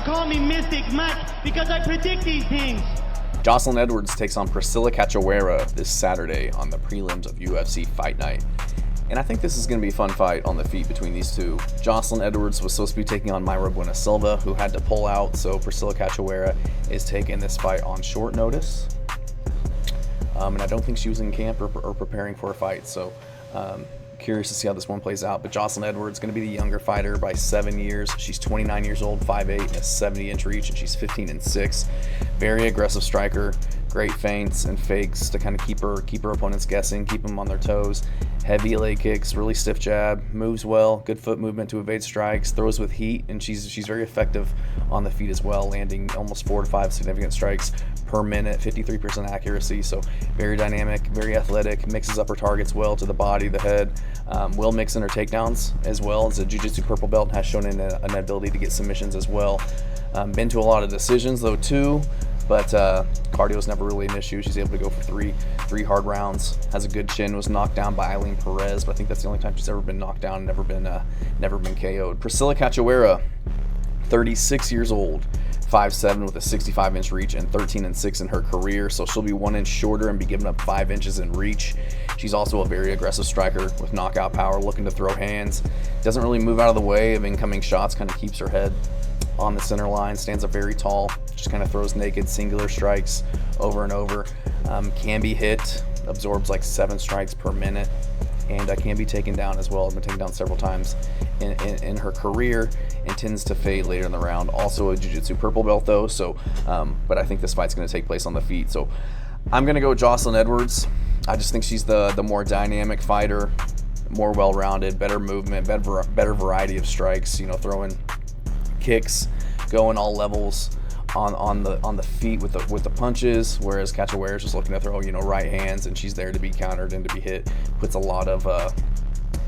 call me Mystic Mike because I predict these things. Joselyn Edwards takes on Priscila Cachoeira this Saturday on the prelims of UFC Fight Night. And I think this is going to be a fun fight on the feet between these two. Joselyn Edwards was supposed to be taking on Mayra Bueno Silva, who had to pull out, so Priscila Cachoeira is taking this fight on short notice. And I don't think she was in camp or preparing for a fight, so curious to see how this one plays out. But Joselyn Edwards is going to be the younger fighter by 7 years. She's 29 years old, 5'8", a 70-inch reach, and she's 15-6. Very aggressive striker, great feints and fakes to kind of keep her opponents guessing, keep them on their toes. Heavy leg kicks, really stiff jab, moves well, good foot movement to evade strikes, throws with heat, and she's very effective on the feet as well, landing almost 4 to 5 significant strikes per minute, 53% accuracy, so very dynamic, very athletic, mixes up her targets well to the body, the head, will mix in her takedowns as well. As a jiu-jitsu purple belt, has shown an ability to get submissions as well. Been to a lot of decisions though too, but cardio is never really an issue. She's able to go for three hard rounds. Has a good chin. Was knocked down by Eileen Perez, but I think that's the only time she's ever been knocked down. Never been KO'd. Priscila Cachoeira, 36 years old, 5'7" with a 65-inch reach and 13-6 in her career. So she'll be 1 inch shorter and be giving up 5 inches in reach. She's also a very aggressive striker with knockout power, looking to throw hands. Doesn't really move out of the way of incoming shots. Kind of keeps her head on the center line, stands up very tall, just kind of throws naked singular strikes over and over. Can be hit, absorbs like 7 strikes per minute, and can be taken down as well. Been taken down several times in her career, and tends to fade later in the round. Also a jiu-jitsu purple belt though, so but I think this fight's going to take place on the feet. So I'm going to go with Joselyn Edwards. I just think she's the more dynamic fighter, more well-rounded, better movement, better variety of strikes. You know, throwing kicks, going all levels on the feet with the punches, whereas Cachoeira is just looking to throw right hands, and she's there to be countered and to be hit. Puts a lot of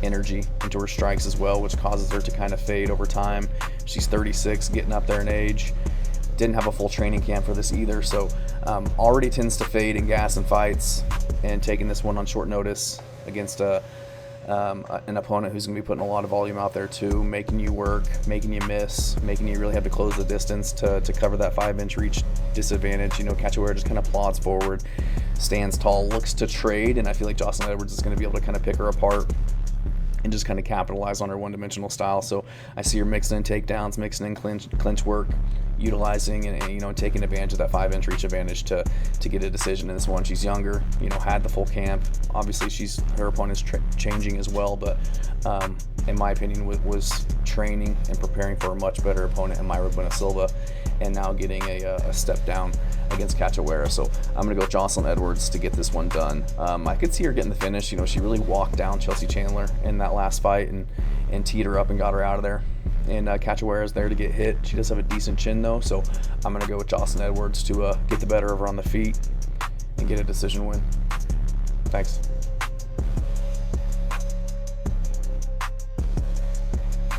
energy into her strikes as well, which causes her to kind of fade over time. She's 36, getting up there in age. Didn't have a full training camp for this either, so already tends to fade and gas in fights, and taking this one on short notice against an opponent who's going to be putting a lot of volume out there too, making you work, making you miss, making you really have to close the distance to cover that 5-inch reach disadvantage. Cachoeira just kind of plods forward, stands tall, looks to trade, and I feel like Joselyn Edwards is going to be able to kind of pick her apart and just kind of capitalize on her one-dimensional style. So I see her mixing in takedowns, mixing in clinch work, utilizing and taking advantage of that 5-inch reach advantage to get a decision in this one. She's younger, had the full camp. Obviously, her opponent's changing as well, but in my opinion, was training and preparing for a much better opponent in Mayra Bueno Silva, and now getting a step down against Cachoeira. So I'm going to go Joselyn Edwards to get this one done. I could see her getting the finish. She really walked down Chelsea Chandler in that last fight and teed her up and got her out of there. And Cachoeira is there to get hit. She does have a decent chin though, so I'm going to go with Joselyn Edwards to get the better of her on the feet and get a decision win. Thanks.